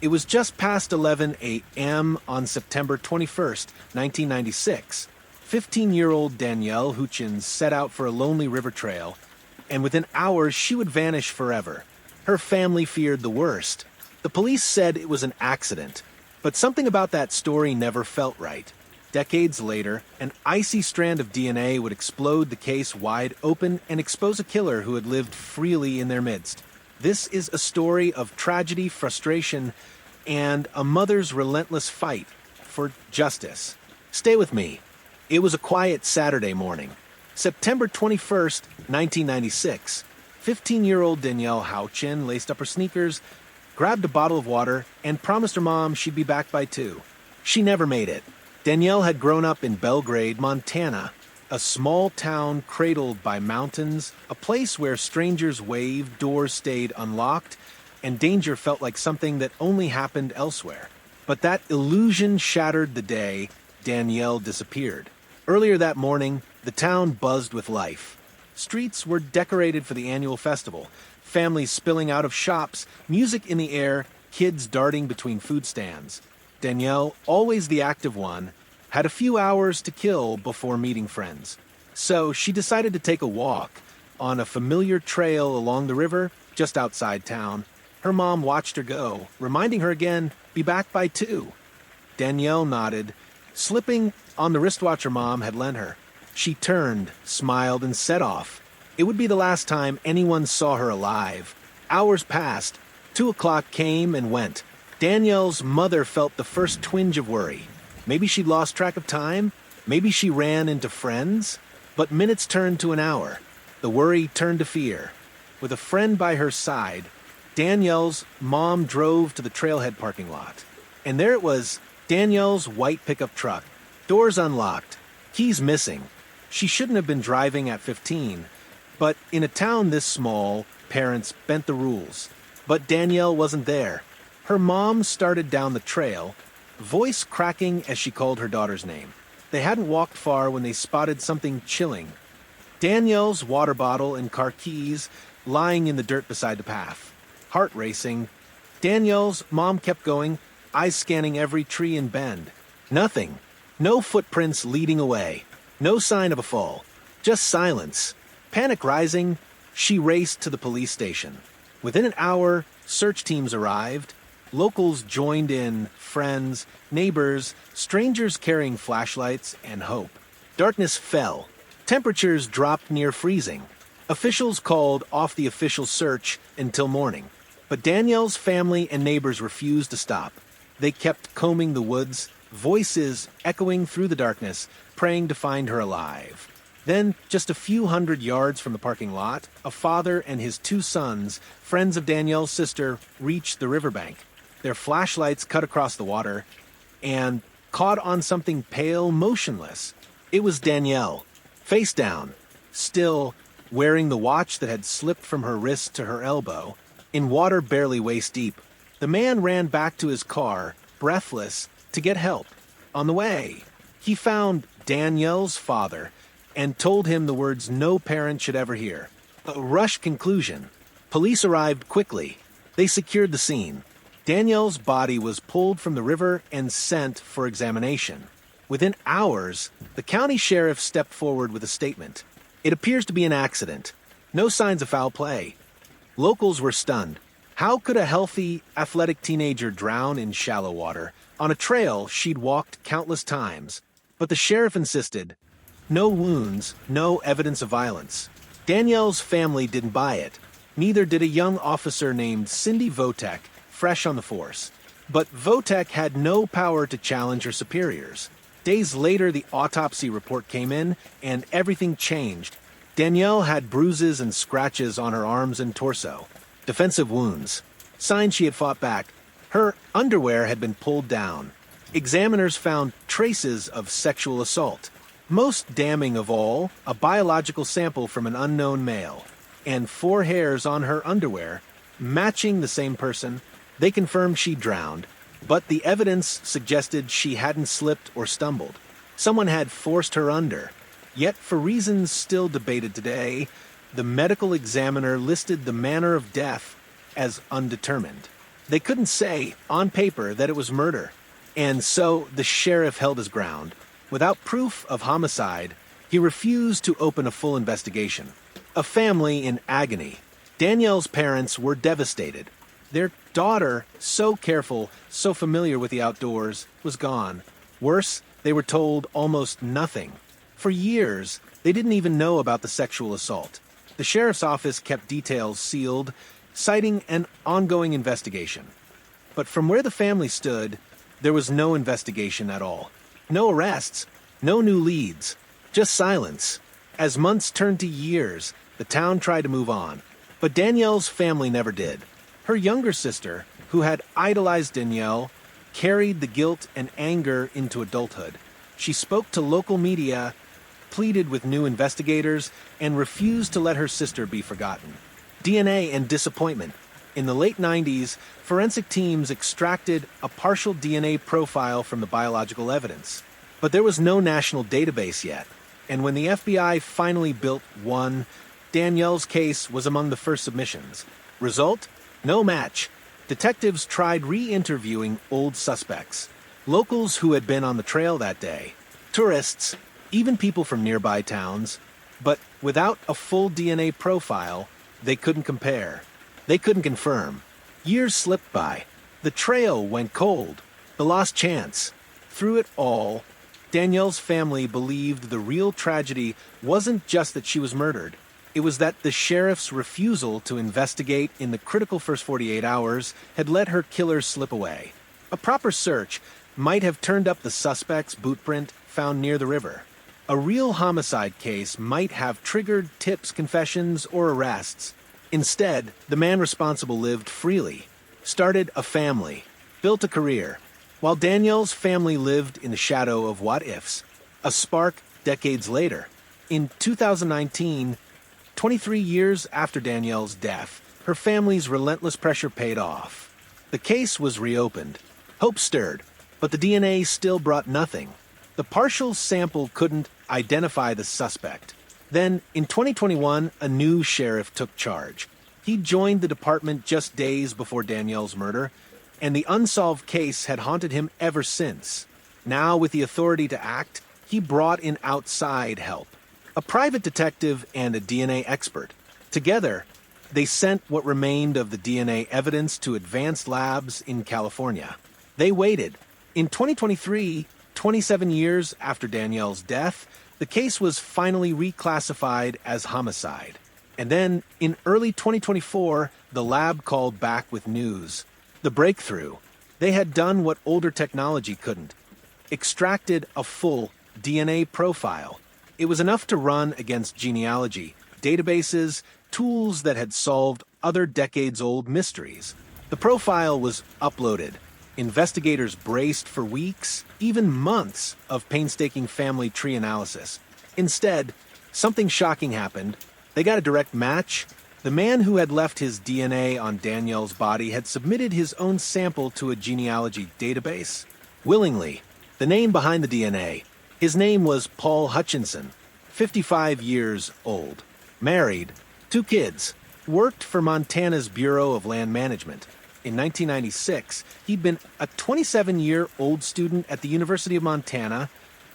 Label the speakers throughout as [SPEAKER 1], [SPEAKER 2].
[SPEAKER 1] It was just past 11 a.m. on September 21st, 1996. 15-year-old Danielle Howchin set out for a lonely river trail, and within hours she would vanish forever. Her family feared the worst. The police said it was an accident, but something about that story never felt right. Decades later, an icy strand of DNA would explode the case wide open and expose a killer who had lived freely in their midst. This is a story of tragedy, frustration, and a mother's relentless fight for justice. Stay with me. It was a quiet Saturday morning. September 21st, 1996. 15-year-old Danielle Howchin laced up her sneakers, grabbed a bottle of water, and promised her mom she'd be back by 2. She never made it. Danielle had grown up in Belgrade, Montana, a small town cradled by mountains, a place where strangers waved, doors stayed unlocked, and danger felt like something that only happened elsewhere. But that illusion shattered the day Danielle disappeared. Earlier that morning, the town buzzed with life. Streets were decorated for the annual festival, families spilling out of shops, music in the air, kids darting between food stands. Danielle, always the active one, had a few hours to kill before meeting friends. So she decided to take a walk on a familiar trail along the river just outside town. Her mom watched her go, reminding her again, be back by 2. Danielle nodded, slipping on the wristwatch her mom had lent her. She turned, smiled, and set off. It would be the last time anyone saw her alive. Hours passed. 2 o'clock came and went. Danielle's mother felt the first twinge of worry. Maybe she'd lost track of time. Maybe she ran into friends. But minutes turned to an hour. The worry turned to fear. With a friend by her side, Danielle's mom drove to the trailhead parking lot. And there it was, Danielle's white pickup truck. Doors unlocked. Keys missing. She shouldn't have been driving at 15. But in a town this small, parents bent the rules. But Danielle wasn't there. Her mom started down the trail, voice cracking as she called her daughter's name. They hadn't walked far when they spotted something chilling. Danielle's water bottle and car keys lying in the dirt beside the path. Heart racing, Danielle's mom kept going, eyes scanning every tree and bend. Nothing. No footprints leading away. No sign of a fall. Just silence. Panic rising, she raced to the police station. Within an hour, search teams arrived. Locals joined in, friends, neighbors, strangers carrying flashlights, and hope. Darkness fell. Temperatures dropped near freezing. Officials called off the official search until morning. But Danielle's family and neighbors refused to stop. They kept combing the woods, voices echoing through the darkness, praying to find her alive. Then, just a few hundred yards from the parking lot, a father and his 2 sons, friends of Danielle's sister, reached the riverbank. Their flashlights cut across the water and caught on something pale, motionless. It was Danielle, face down, still, wearing the watch that had slipped from her wrist to her elbow, in water barely waist deep. The man ran back to his car, breathless, to get help. On the way, he found Danielle's father and told him the words no parent should ever hear. A rushed conclusion. Police arrived quickly. They secured the scene. Danielle's body was pulled from the river and sent for examination. Within hours, the county sheriff stepped forward with a statement. It appears to be an accident. No signs of foul play. Locals were stunned. How could a healthy, athletic teenager drown in shallow water on a trail she'd walked countless times? But the sheriff insisted. No wounds, no evidence of violence. Danielle's family didn't buy it. Neither did a young officer named Cindy Votek, fresh on the force. But Votek had no power to challenge her superiors. Days later, the autopsy report came in, and everything changed. Danielle had bruises and scratches on her arms and torso. Defensive wounds. Signs she had fought back. Her underwear had been pulled down. Examiners found traces of sexual assault. Most damning of all, a biological sample from an unknown male. And 4 hairs on her underwear, matching the same person. They confirmed she drowned, but the evidence suggested she hadn't slipped or stumbled. Someone had forced her under. Yet, for reasons still debated today, the medical examiner listed the manner of death as undetermined. They couldn't say, on paper, that it was murder. And so the sheriff held his ground. Without proof of homicide, he refused to open a full investigation. A family in agony. Danielle's parents were devastated. Their daughter, so careful, so familiar with the outdoors, was gone. Worse, they were told almost nothing. For years, they didn't even know about the sexual assault. The sheriff's office kept details sealed, citing an ongoing investigation. But from where the family stood, there was no investigation at all. No arrests, no new leads, just silence. As months turned to years, the town tried to move on. But Danielle's family never did. Her younger sister, who had idolized Danielle, carried the guilt and anger into adulthood. She spoke to local media, pleaded with new investigators, and refused to let her sister be forgotten. DNA and disappointment. In the late 90s, forensic teams extracted a partial DNA profile from the biological evidence. But there was no national database yet, and when the FBI finally built one, Danielle's case was among the first submissions. Result? No match. Detectives tried re-interviewing old suspects, locals who had been on the trail that day, tourists, even people from nearby towns, but without a full DNA profile, they couldn't compare. They couldn't confirm. Years slipped by. The trail went cold. The lost chance. Through it all, Danielle's family believed the real tragedy wasn't just that she was murdered. It was that the sheriff's refusal to investigate in the critical first 48 hours had let her killer slip away. A proper search might have turned up the suspect's boot print found near the river. A real homicide case might have triggered tips, confessions, or arrests. Instead, the man responsible lived freely, started a family, built a career, while Danielle's family lived in the shadow of what-ifs. A spark decades later. In 2019, 23 years after Danielle's death, her family's relentless pressure paid off. The case was reopened. Hope stirred, but the DNA still brought nothing. The partial sample couldn't identify the suspect. Then, in 2021, a new sheriff took charge. He joined the department just days before Danielle's murder, and the unsolved case had haunted him ever since. Now, with the authority to act, he brought in outside help. A private detective and a DNA expert. Together, they sent what remained of the DNA evidence to advanced labs in California. They waited. In 2023, 27 years after Danielle's death, the case was finally reclassified as homicide. And then, in early 2024, the lab called back with news. The breakthrough. They had done what older technology couldn't. Extracted a full DNA profile. It was enough to run against genealogy, databases, tools that had solved other decades-old mysteries. The profile was uploaded. Investigators braced for weeks, even months, of painstaking family tree analysis. Instead, something shocking happened. They got a direct match. The man who had left his DNA on Danielle's body had submitted his own sample to a genealogy database. Willingly. The name behind the DNA. His name was Paul Hutchinson, 55 years old. Married, 2 kids. Worked for Montana's Bureau of Land Management. In 1996, he'd been a 27-year-old student at the University of Montana,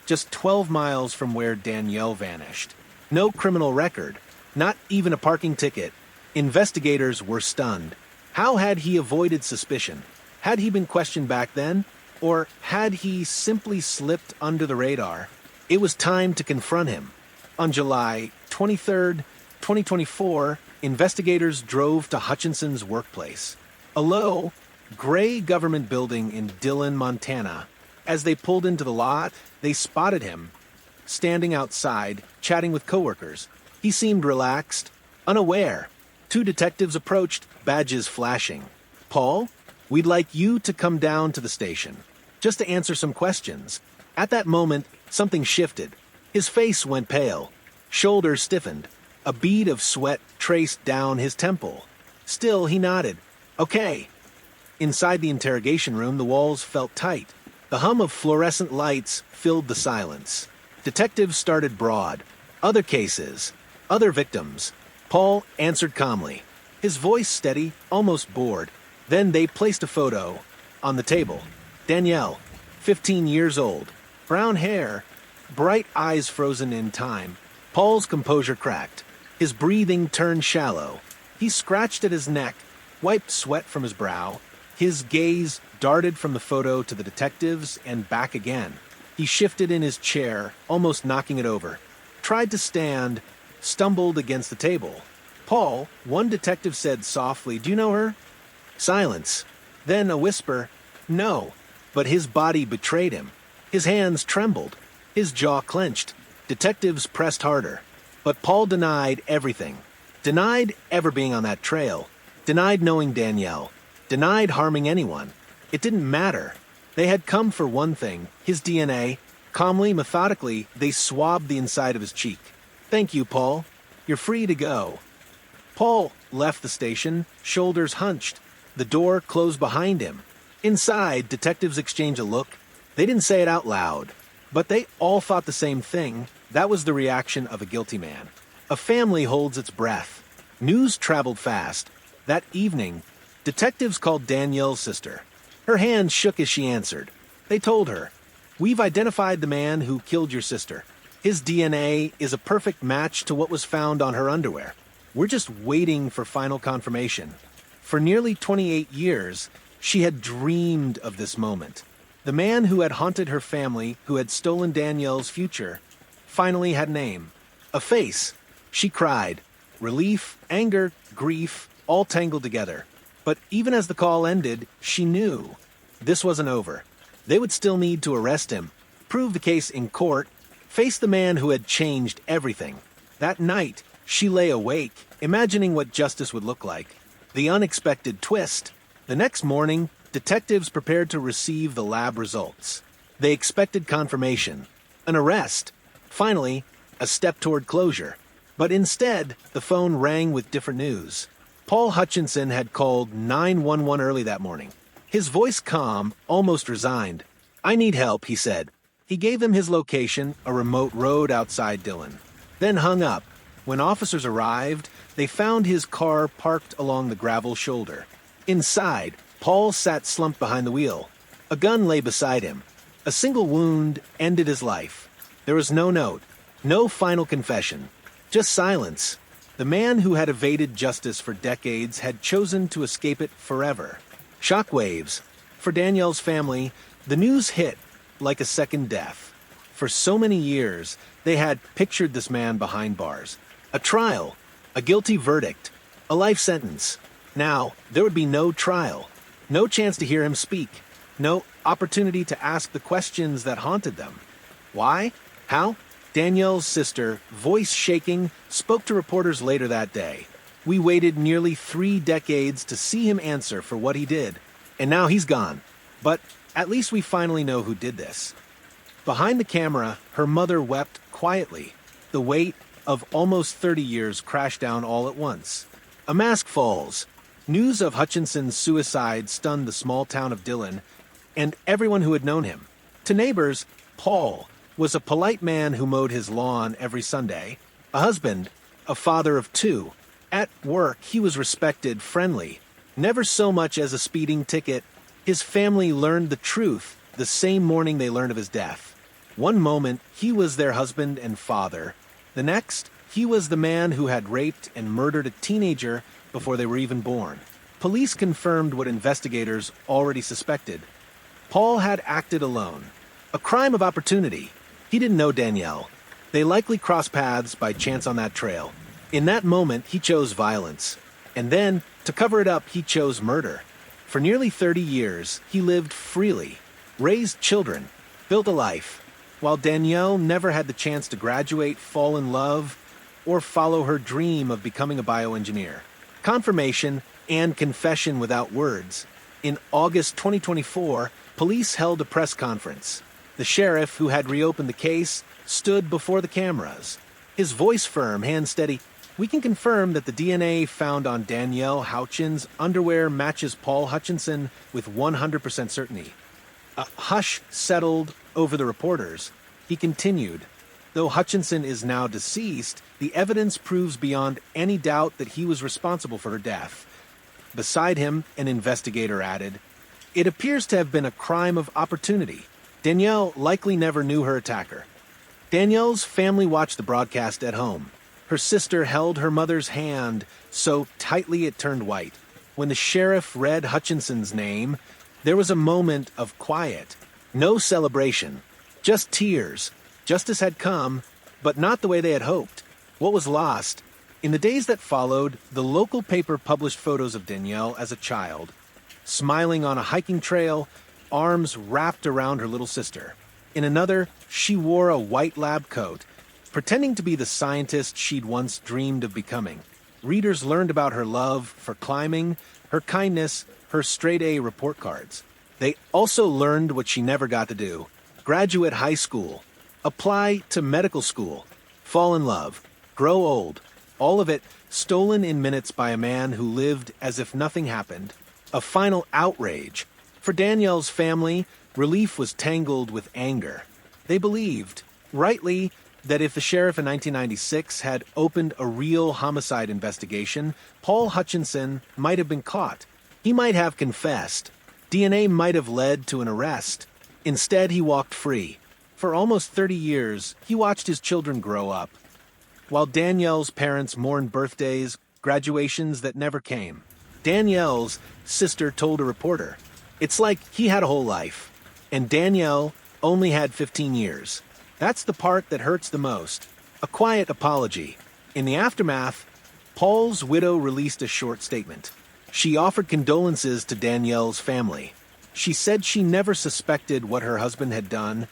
[SPEAKER 1] just 12 miles from where Danielle vanished. No criminal record, not even a parking ticket. Investigators were stunned. How had he avoided suspicion? Had he been questioned back then? Or had he simply slipped under the radar? It was time to confront him. On July 23, 2024, investigators drove to Hutchinson's workplace. A low, gray government building in Dillon, Montana. As they pulled into the lot, they spotted him, standing outside, chatting with coworkers. He seemed relaxed, unaware. 2 detectives approached, badges flashing. "Paul, we'd like you to come down to the station, just to answer some questions." At that moment, something shifted. His face went pale. Shoulders stiffened. A bead of sweat traced down his temple. Still, he nodded. "Okay." Inside the interrogation room, the walls felt tight. The hum of fluorescent lights filled the silence. Detectives started broad. Other cases. Other victims. Paul answered calmly. His voice steady, almost bored. Then they placed a photo on the table. Danielle, 15 years old, brown hair, bright eyes frozen in time. Paul's composure cracked. His breathing turned shallow. He scratched at his neck, wiped sweat from his brow. His gaze darted from the photo to the detectives and back again. He shifted in his chair, almost knocking it over. Tried to stand, stumbled against the table. "Paul," one detective said softly, "do you know her?" Silence. Then a whisper, "No." But his body betrayed him. His hands trembled. His jaw clenched. Detectives pressed harder. But Paul denied everything. Denied ever being on that trail. Denied knowing Danielle. Denied harming anyone. It didn't matter. They had come for one thing, his DNA. Calmly, methodically, they swabbed the inside of his cheek. "Thank you, Paul. You're free to go." Paul left the station, shoulders hunched. The door closed behind him. Inside, detectives exchanged a look. They didn't say it out loud, but they all thought the same thing. That was the reaction of a guilty man. A family holds its breath. News traveled fast. That evening, detectives called Danielle's sister. Her hand shook as she answered. They told her, "We've identified the man who killed your sister. His DNA is a perfect match to what was found on her underwear. We're just waiting for final confirmation." For nearly 28 years, she had dreamed of this moment. The man who had haunted her family, who had stolen Danielle's future, finally had a name. A face. She cried. Relief, anger, grief, all tangled together. But even as the call ended, she knew this wasn't over. They would still need to arrest him, prove the case in court, face the man who had changed everything. That night, she lay awake, imagining what justice would look like. The unexpected twist. The next morning, detectives prepared to receive the lab results. They expected confirmation, an arrest, finally, a step toward closure. But instead, the phone rang with different news. Paul Hutchinson had called 911 early that morning. His voice calm, almost resigned. "I need help," he said. He gave them his location, a remote road outside Dillon. Then hung up. When officers arrived, they found his car parked along the gravel shoulder. Inside, Paul sat slumped behind the wheel. A gun lay beside him. A single wound ended his life. There was no note, no final confession, just silence. The man who had evaded justice for decades had chosen to escape it forever. Shockwaves. For Danielle's family, the news hit like a second death. For so many years, they had pictured this man behind bars. A trial, a guilty verdict, a life sentence. Now, there would be no trial, no chance to hear him speak, no opportunity to ask the questions that haunted them. Why? How? Danielle's sister, voice shaking, spoke to reporters later that day. "We waited nearly 3 decades to see him answer for what he did, and now he's gone. But at least we finally know who did this." Behind the camera, her mother wept quietly. The weight of almost 30 years crashed down all at once. A mask falls. News of Hutchinson's suicide stunned the small town of Dillon and everyone who had known him. To neighbors, Paul was a polite man who mowed his lawn every Sunday, a husband, a father of 2. At work, he was respected, friendly, never so much as a speeding ticket. His family learned the truth the same morning they learned of his death. One moment, he was their husband and father. The next, he was the man who had raped and murdered a teenager before they were even born. Police confirmed what investigators already suspected. Paul had acted alone. A crime of opportunity. He didn't know Danielle. They likely crossed paths by chance on that trail. In that moment, he chose violence. And then, to cover it up, he chose murder. For nearly 30 years, he lived freely, raised children, built a life, while Danielle never had the chance to graduate, fall in love, or follow her dream of becoming a bioengineer. Confirmation and confession without words. In August 2024, police held a press conference. The sheriff, who had reopened the case, stood before the cameras. His voice firm, hand steady. "We can confirm that the DNA found on Danielle Howchin's underwear matches Paul Hutchinson with 100% certainty." A hush settled over the reporters. He continued, "Though Hutchinson is now deceased, the evidence proves beyond any doubt that he was responsible for her death. Beside him, an investigator added, "It appears to have been a crime of opportunity. Danielle likely never knew her attacker." Danielle's family watched the broadcast at home. Her sister held her mother's hand so tightly it turned white. When the sheriff read Hutchinson's name, there was a moment of quiet. No celebration, just tears. Justice had come, but not the way they had hoped. What was lost? In the days that followed, the local paper published photos of Danielle as a child, smiling on a hiking trail, arms wrapped around her little sister. In another, she wore a white lab coat, pretending to be the scientist she'd once dreamed of becoming. Readers learned about her love for climbing, her kindness, her straight-A report cards. They also learned what she never got to do: graduate high school, apply to medical school, fall in love, grow old. All of it stolen in minutes by a man who lived as if nothing happened. A final outrage. For Danielle's family, relief was tangled with anger. They believed, rightly, that if the sheriff in 1996 had opened a real homicide investigation, Paul Hutchinson might have been caught. He might have confessed. DNA might have led to an arrest. Instead, he walked free. For almost 30 years, he watched his children grow up, while Danielle's parents mourned birthdays, graduations that never came. Danielle's sister told a reporter, "It's like he had a whole life, and Danielle only had 15 years. That's the part that hurts the most." A quiet apology. In the aftermath, Paul's widow released a short statement. She offered condolences to Danielle's family. She said she never suspected what her husband had done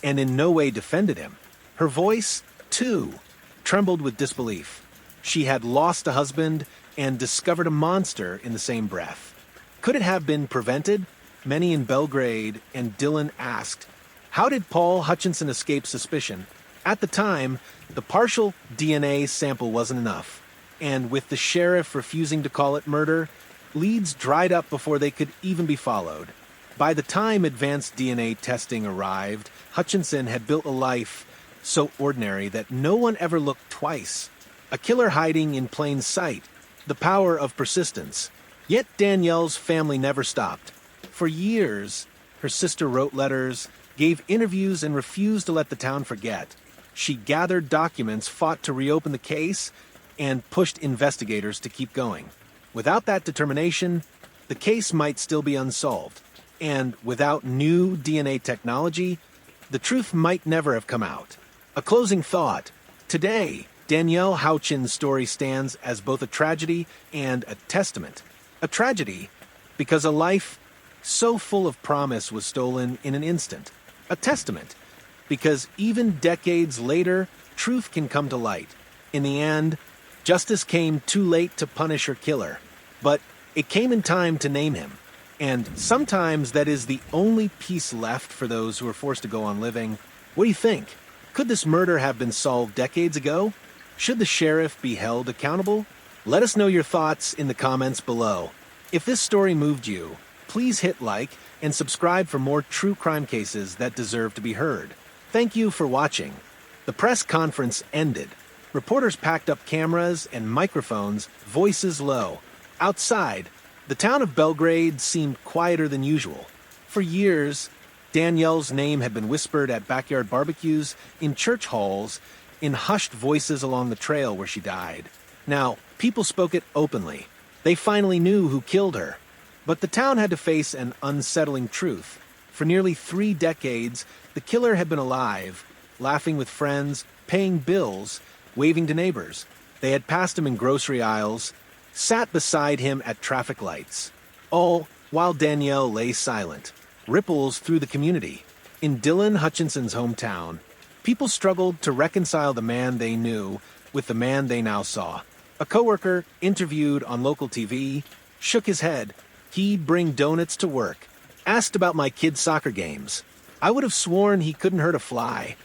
[SPEAKER 1] and in no way defended him. Her voice, too, trembled with disbelief. She had lost a husband and discovered a monster in the same breath. Could it have been prevented? Many in Belgrade and Dillon asked, how did Paul Hutchinson escape suspicion? At the time, the partial DNA sample wasn't enough, and with the sheriff refusing to call it murder, leads dried up before they could even be followed. By the time advanced DNA testing arrived, Hutchinson had built a life so ordinary that no one ever looked twice. A killer hiding in plain sight. The power of persistence. Yet Danielle's family never stopped. For years, her sister wrote letters, gave interviews, and refused to let the town forget. She gathered documents, fought to reopen the case, and pushed investigators to keep going. Without that determination, the case might still be unsolved. And without new DNA technology, the truth might never have come out. A closing thought. Today, Danielle Howchin's story stands as both a tragedy and a testament. A tragedy because a life so full of promise was stolen in an instant. A testament because even decades later, truth can come to light. In the end, justice came too late to punish her killer, but it came in time to name him. And sometimes that is the only piece left for those who are forced to go on living. What do you think? Could this murder have been solved decades ago? Should the sheriff be held accountable? Let us know your thoughts in the comments below. If this story moved you, please hit like and subscribe for more true crime cases that deserve to be heard. Thank you for watching. The press conference ended. Reporters packed up cameras and microphones, voices low. Outside, the town of Belgrade seemed quieter than usual. For years, Danielle's name had been whispered at backyard barbecues, in church halls, in hushed voices along the trail where she died. Now, people spoke it openly. They finally knew who killed her. But the town had to face an unsettling truth. For nearly 3 decades, the killer had been alive, laughing with friends, paying bills, waving to neighbors. They had passed him in grocery aisles, sat beside him at traffic lights, all while Danielle lay silent. Ripples through the community. In Dillon Hutchinson's hometown, people struggled to reconcile the man they knew with the man they now saw. A coworker, interviewed on local TV, shook his head. He'd bring donuts to work, asked about my kids' soccer games. I would have sworn he couldn't hurt a fly.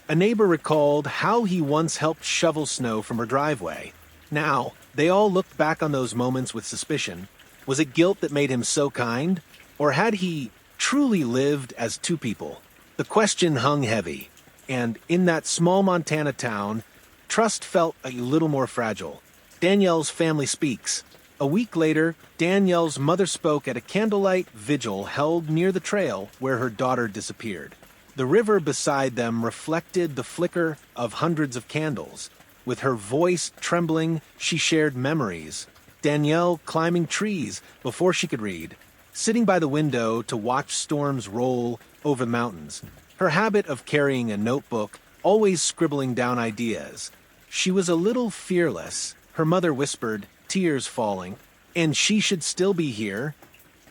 [SPEAKER 1] A neighbor recalled how he once helped shovel snow from her driveway. Now, they all looked back on those moments with suspicion. Was it guilt that made him so kind? Or had he truly lived as two people? The question hung heavy, and in that small Montana town, trust felt a little more fragile. Danielle's family speaks. A week later, Danielle's mother spoke at a candlelight vigil held near the trail where her daughter disappeared. The river beside them reflected the flicker of hundreds of candles. With her voice trembling, she shared memories. Danielle climbing trees before she could read, sitting by the window to watch storms roll over the mountains. Her habit of carrying a notebook, always scribbling down ideas. She was a little fearless, her mother whispered, tears falling, and she should still be here.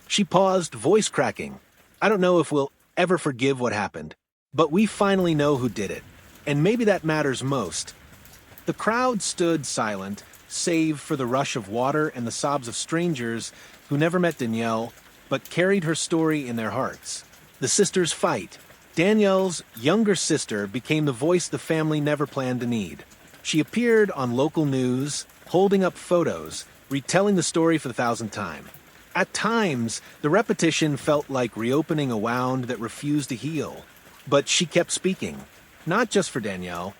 [SPEAKER 1] She paused, voice cracking. I don't know if we'll ever forgive what happened, but we finally know who did it, and maybe that matters most. The crowd stood silent, save for the rush of water and the sobs of strangers who never met Danielle, but carried her story in their hearts. The sisters fight. Danielle's younger sister became the voice the family never planned to need. She appeared on local news, holding up photos, retelling the story for the 1,000th time. At times, the repetition felt like reopening a wound that refused to heal. But she kept speaking, not just for Danielle,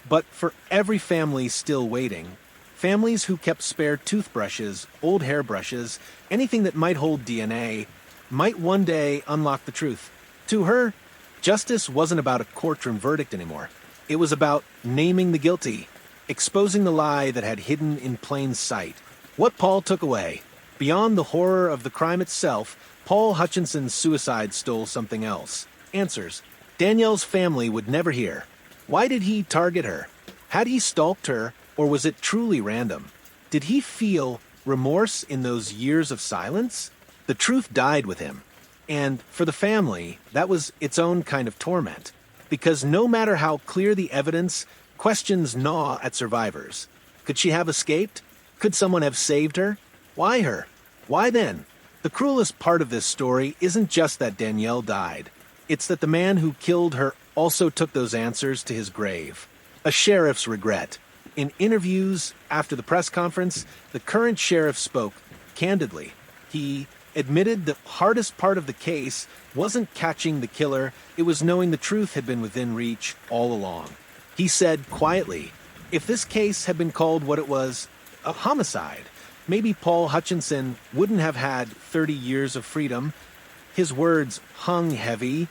[SPEAKER 1] but for every family still waiting. Families who kept spare toothbrushes, old hairbrushes, anything that might hold DNA, might one day unlock the truth. To her, justice wasn't about a courtroom verdict anymore. It was about naming the guilty, exposing the lie that had hidden in plain sight. What Paul took away. Beyond the horror of the crime itself, Paul Hutchinson's suicide stole something else. Answers Danielle's family would never hear. Why did he target her? Had he stalked her, or was it truly random? Did he feel remorse in those years of silence? The truth died with him. And for the family, that was its own kind of torment. Because no matter how clear the evidence, questions gnaw at survivors. Could she have escaped? Could someone have saved her? Why her? Why then? The cruelest part of this story isn't just that Danielle died. It's that the man who killed her also took those answers to his grave. A sheriff's regret. In interviews after the press conference, the current sheriff spoke candidly. He admitted the hardest part of the case wasn't catching the killer, it was knowing the truth had been within reach all along. He said quietly, if this case had been called what it was, a homicide, maybe Paul Hutchinson wouldn't have had 30 years of freedom. His words hung heavy,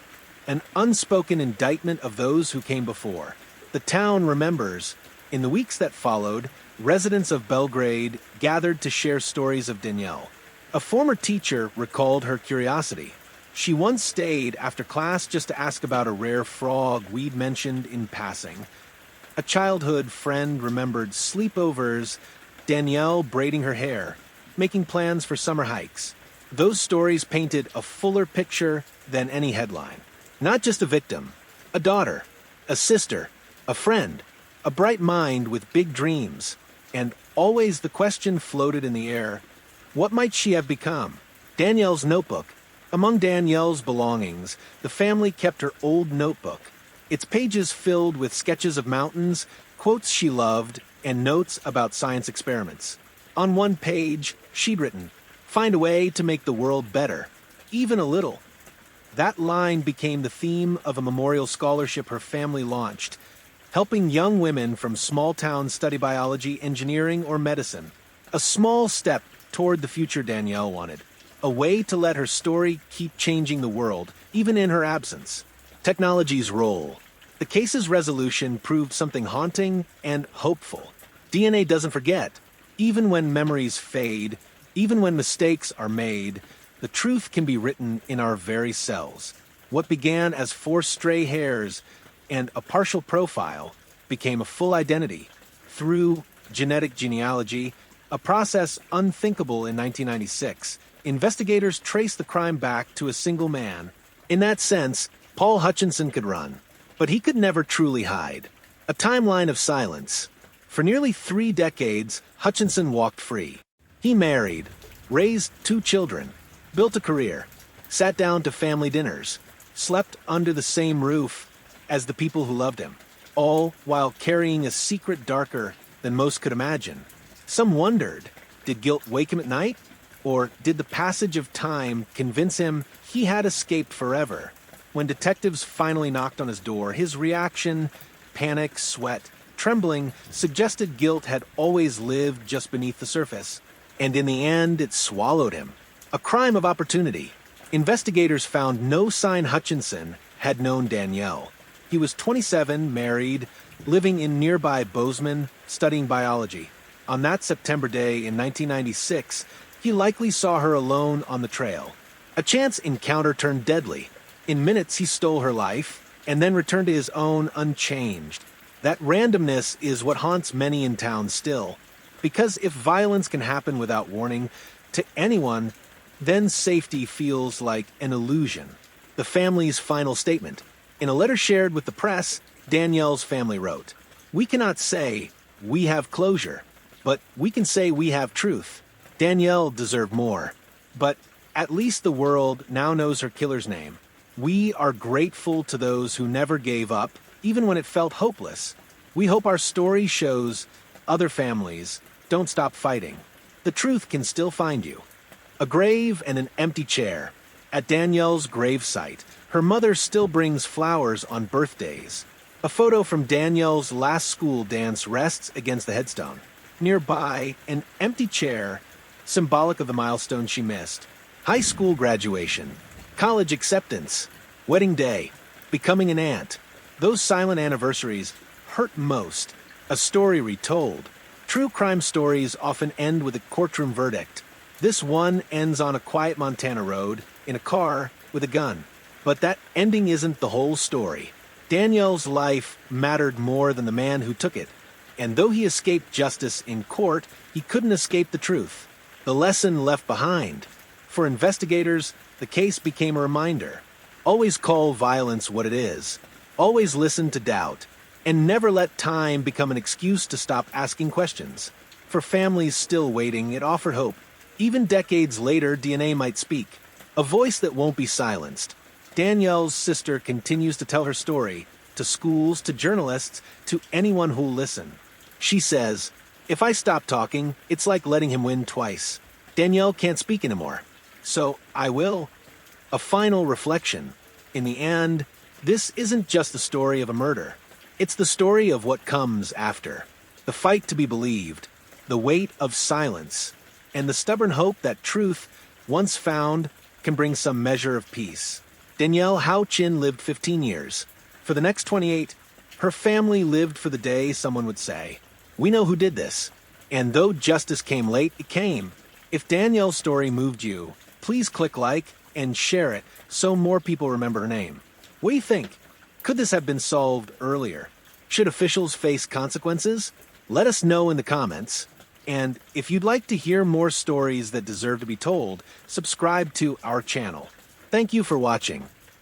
[SPEAKER 1] an unspoken indictment of those who came before. The town remembers. In the weeks that followed, residents of Belgrade gathered to share stories of Danielle. A former teacher recalled her curiosity. She once stayed after class just to ask about a rare frog we'd mentioned in passing. A childhood friend remembered sleepovers, Danielle braiding her hair, making plans for summer hikes. Those stories painted a fuller picture than any headline. Not just a victim, a daughter, a sister, a friend, a bright mind with big dreams. And always the question floated in the air, what might she have become? Danielle's notebook. Among Danielle's belongings, the family kept her old notebook. Its pages filled with sketches of mountains, quotes she loved, and notes about science experiments. On one page, she'd written, "Find a way to make the world better, even a little." That line became the theme of a memorial scholarship her family launched, helping young women from small towns study biology, engineering, or medicine. A small step toward the future Danielle wanted. A way to let her story keep changing the world, even in her absence. Technology's role. The case's resolution proved something haunting and hopeful. DNA doesn't forget. Even when memories fade, even when mistakes are made, the truth can be written in our very cells. What began as 4 stray hairs and a partial profile became a full identity. Through genetic genealogy, a process unthinkable in 1996, investigators traced the crime back to a single man. In that sense, Paul Hutchinson could run, but he could never truly hide. A timeline of silence. For nearly 3 decades, Hutchinson walked free. He married, raised 2 children, built a career, sat down to family dinners, slept under the same roof as the people who loved him, all while carrying a secret darker than most could imagine. Some wondered, did guilt wake him at night? Or did the passage of time convince him he had escaped forever? When detectives finally knocked on his door, his reaction, panic, sweat, trembling, suggested guilt had always lived just beneath the surface. And in the end, it swallowed him. A crime of opportunity. Investigators found no sign Hutchinson had known Danielle. He was 27, married, living in nearby Bozeman, studying biology. On that September day in 1996, he likely saw her alone on the trail. A chance encounter turned deadly. In minutes, he stole her life, and then returned to his own unchanged. That randomness is what haunts many in town still. Because if violence can happen without warning to anyone, then safety feels like an illusion. The family's final statement. In a letter shared with the press, Danielle's family wrote, "We cannot say we have closure, but we can say we have truth. Danielle deserved more, but at least the world now knows her killer's name. We are grateful to those who never gave up, even when it felt hopeless. We hope our story shows other families don't stop fighting. The truth can still find you." A grave and an empty chair. At Danielle's gravesite, her mother still brings flowers on birthdays. A photo from Danielle's last school dance rests against the headstone. Nearby, an empty chair, symbolic of the milestone she missed. High school graduation, college acceptance, wedding day, becoming an aunt. Those silent anniversaries hurt most. A story retold. True crime stories often end with a courtroom verdict. This one ends on a quiet Montana road, in a car, with a gun. But that ending isn't the whole story. Danielle's life mattered more than the man who took it. And though he escaped justice in court, he couldn't escape the truth. The lesson left behind. For investigators, the case became a reminder. Always call violence what it is. Always listen to doubt. And never let time become an excuse to stop asking questions. For families still waiting, it offered hope. Even decades later, DNA might speak. A voice that won't be silenced. Danielle's sister continues to tell her story, to schools, to journalists, to anyone who'll listen. She says, "If I stop talking, it's like letting him win twice. Danielle can't speak anymore. So I will." A final reflection. In the end, this isn't just the story of a murder. It's the story of what comes after. The fight to be believed, the weight of silence, and the stubborn hope that truth, once found, can bring some measure of peace. Danielle Howchin lived 15 years. For the next 28, her family lived for the day someone would say, "We know who did this." And though justice came late, it came. If Danielle's story moved you, please click like and share it so more people remember her name. What do you think? Could this have been solved earlier? Should officials face consequences? Let us know in the comments. And if you'd like to hear more stories that deserve to be told, subscribe to our channel. Thank you for watching.